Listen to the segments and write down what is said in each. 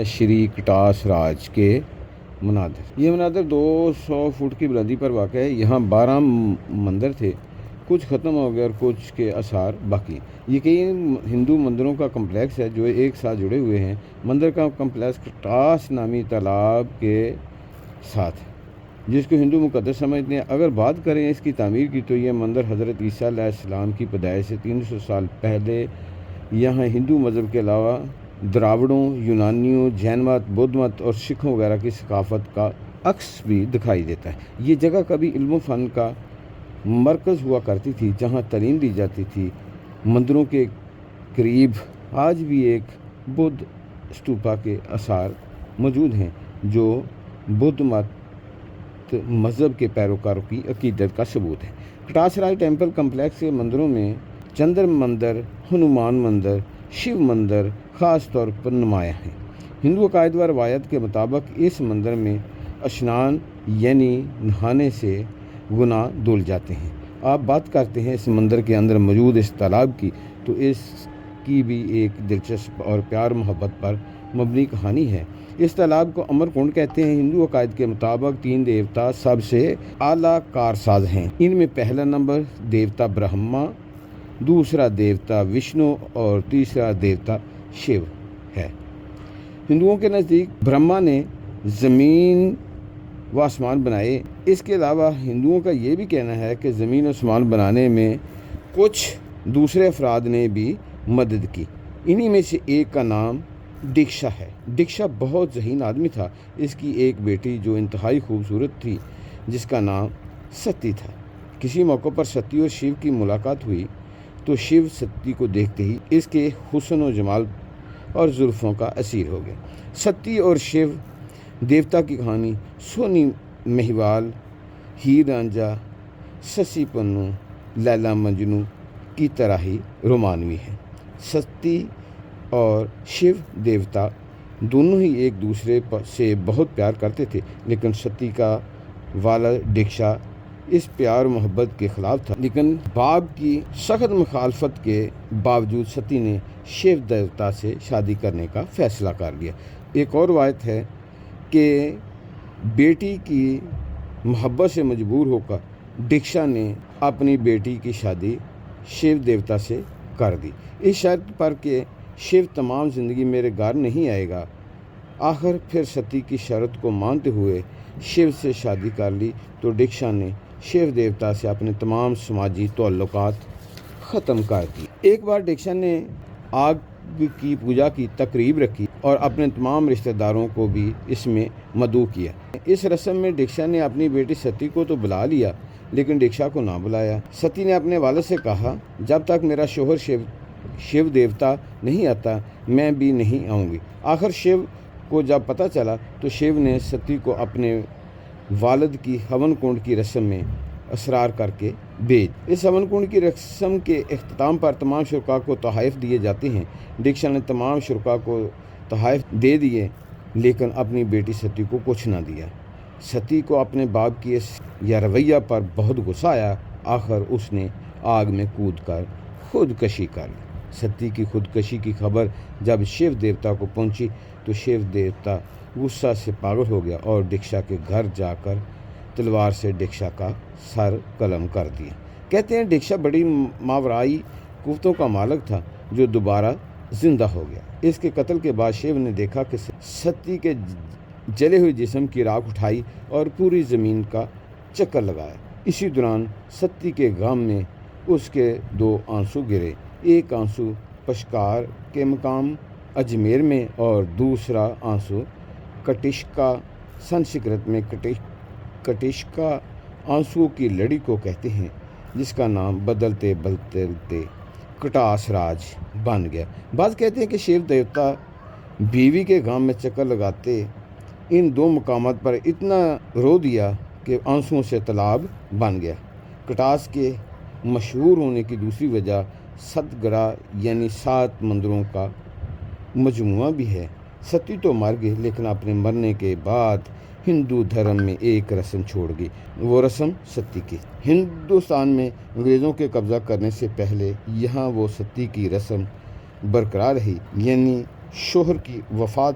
شری کٹاس راج کے مناظر۔ یہ مناظر 200 فٹ کی بلندی پر واقع ہے۔ یہاں 12 مندر تھے، کچھ ختم ہو گئے اور کچھ کے آثار باقی۔ یہ کئی ہندو مندروں کا کمپلیکس ہے جو ایک ساتھ جڑے ہوئے ہیں۔ مندر کا کمپلیکس کٹاس نامی تالاب کے ساتھ ہے جس کو ہندو مقدس سمجھتے ہیں۔ اگر بات کریں اس کی تعمیر کی تو یہ مندر حضرت عیسیٰ علیہ السلام کی پیدائش سے 300 سال پہلے یہاں ہندو مذہب کے علاوہ دراوڑوں، یونانیوں، جین مت، بدھ مت اور سکھوں وغیرہ کی ثقافت کا عکس بھی دکھائی دیتا ہے۔ یہ جگہ کبھی علم و فن کا مرکز ہوا کرتی تھی جہاں تعلیم دی جاتی تھی۔ مندروں کے قریب آج بھی ایک بدھ استوپا کے آثار موجود ہیں جو بدھ مت مذہب کے پیروکاروں کی عقیدت کا ثبوت ہے۔ کٹاس راج ٹیمپل کمپلیکس کے مندروں میں چندر مندر، ہنومان مندر، شیو مندر خاص طور پر نمایاں ہیں۔ ہندو عقائد و روایت کے مطابق اس مندر میں اشنان یعنی نہانے سے گناہ دھل جاتے ہیں۔ آپ بات کرتے ہیں اس مندر کے اندر موجود اس تالاب کی تو اس کی بھی ایک دلچسپ اور پیار محبت پر مبنی کہانی ہے۔ اس تالاب کو امر کنڈ کہتے ہیں۔ ہندو عقائد کے مطابق 3 دیوتا سب سے اعلیٰ کارساز ہیں۔ ان میں پہلا نمبر دیوتا برہما، دوسرا دیوتا وشنو اور تیسرا دیوتا شیو ہے۔ ہندوؤں کے نزدیک برہما نے زمین و آسمان بنائے۔ اس کے علاوہ ہندوؤں کا یہ بھی کہنا ہے کہ زمین و آسمان بنانے میں کچھ دوسرے افراد نے بھی مدد کی۔ انہی میں سے ایک کا نام دکشا ہے۔ دکشا بہت ذہین آدمی تھا۔ اس کی ایک بیٹی جو انتہائی خوبصورت تھی جس کا نام ستی تھا۔ کسی موقع پر ستی اور شیو کی ملاقات ہوئی تو شیو ستی کو دیکھتے ہی اس کے حسن و جمال اور زلفوں کا اسیر ہو گیا۔ ستی اور شیو دیوتا کی کہانی سونی مہیوال، ہیر رانجھا، سسی پنو، لیلا مجنو کی طرح ہی رومانوی ہے۔ ستی اور شیو دیوتا دونوں ہی ایک دوسرے سے بہت پیار کرتے تھے، لیکن ستی کا والد دکشا اس پیار و محبت کے خلاف تھا۔ لیکن باپ کی سخت مخالفت کے باوجود ستی نے شیو دیوتا سے شادی کرنے کا فیصلہ کر لیا۔ ایک اور روایت ہے کہ بیٹی کی محبت سے مجبور ہو کر دکشا نے اپنی بیٹی کی شادی شیو دیوتا سے کر دی، اس شرط پر کہ شیو تمام زندگی میرے گھر نہیں آئے گا۔ آخر پھر ستی کی شرط کو مانتے ہوئے شیو سے شادی کر لی تو دکشا نے شیو دیوتا سے اپنے تمام سماجی تعلقات ختم کر دی۔ ایک بار دکشا نے آگ کی پوجا کی تقریب رکھی اور اپنے تمام رشتہ داروں کو بھی اس میں مدعو کیا۔ اس رسم میں دکشا نے اپنی بیٹی ستی کو تو بلا لیا لیکن دکشا کو نہ بلایا۔ ستی نے اپنے والد سے کہا جب تک میرا شوہر شیو دیوتا نہیں آتا میں بھی نہیں آؤں گی۔ آخر شیو کو جب پتہ چلا تو شیو نے ستی کو اپنے والد کی ہون کنڈ کی رسم میں اصرار کر کے بھیج۔ اس ہون کنڈ کی رسم کے اختتام پر تمام شرکاء کو تحائف دیے جاتے ہیں۔ دکشا نے تمام شرکاء کو تحائف دے دیے لیکن اپنی بیٹی ستی کو کچھ نہ دیا۔ ستی کو اپنے باپ کی اس رویہ پر بہت غصہ آیا۔ آخر اس نے آگ میں کود کر خودکشی کر لی۔ ستی کی خودکشی کی خبر جب شیو دیوتا کو پہنچی تو شیو دیوتا غصہ سے پاگل ہو گیا اور دکشا کے گھر جا کر تلوار سے دکشا کا سر قلم کر دیا۔ کہتے ہیں دکشا بڑی ماورائی قوتوں کا مالک تھا جو دوبارہ زندہ ہو گیا۔ اس کے قتل کے بعد شیو نے دیکھا کہ ستی کے جلے ہوئے جسم کی راکھ اٹھائی اور پوری زمین کا چکر لگایا۔ اسی دوران ستی کے غم میں اس کے 2 آنسو گرے، ایک آنسو پشکار کے مقام اجمیر میں اور دوسرا آنسو کٹشکا۔ سنسکرت میں کٹشکا آنسو کی لڑی کو کہتے ہیں جس کا نام بدلتے بدلتے کٹاس راج بن گیا۔ بعض کہتے ہیں کہ شیو دیوتا بیوی کے غم میں چکر لگاتے ان 2 مقامات پر اتنا رو دیا کہ آنسوؤں سے تالاب بن گیا۔ کٹاس کے مشہور ہونے کی دوسری وجہ 7 گڑھا یعنی 7 مندروں کا مجموعہ بھی ہے۔ ستی تو مر گئی لیکن اپنے مرنے کے بعد ہندو دھرم میں ایک رسم چھوڑ گئی، وہ رسم ستی کی۔ ہندوستان میں انگریزوں کے قبضہ کرنے سے پہلے یہاں وہ ستی کی رسم برقرار رہی، یعنی شوہر کی وفات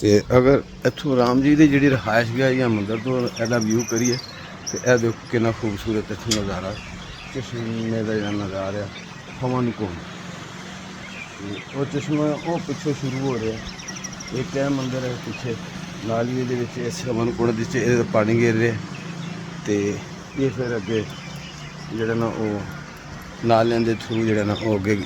ਤੇ ਅਗਰ ਇੱਥੋਂ ਰਾਮ ਜੀ ਦੀ ਜਿਹੜੀ ਰਹਾਇਸ਼ ਗਿਆ ਜਾਂ ਮੰਦਰ ਤੋਂ ਇਹਦਾ ਵਿਊ ਕਰੀਏ ਤੇ ਇਹ ਦੇਖੋ ਕਿੰਨਾ ਖੂਬਸੂਰਤ ਇੱਥੋਂ ਨਜ਼ਾਰਾ, ਚਸ਼ਮੇ ਦਾ ਜਿਹੜਾ ਨਜ਼ਾਰਾ ਹਵਨ ਕੁੰਡ। ਉਹ ਚਸ਼ਮਾ ਉਹ ਪਿੱਛੋਂ ਸ਼ੁਰੂ ਹੋ ਰਿਹਾ, ਇੱਕ ਇਹ ਮੰਦਰ ਹੈ ਪਿੱਛੇ ਨਾਲੀ ਦੇ ਵਿੱਚ, ਇਸ ਹਵਨ ਕੁੰਡ ਦੇ ਵਿੱਚ ਇਹਦਾ ਪਾਣੀ ਗਿਰ ਰਿਹਾ ਤੇ ਇਹ ਫਿਰ ਅੱਗੇ ਜਿਹੜਾ ਨਾ ਉਹ ਨਾਲਿਆਂ ਦੇ ਥਰੂ ਜਿਹੜਾ ਨਾ ਉਹ ਅੱਗੇ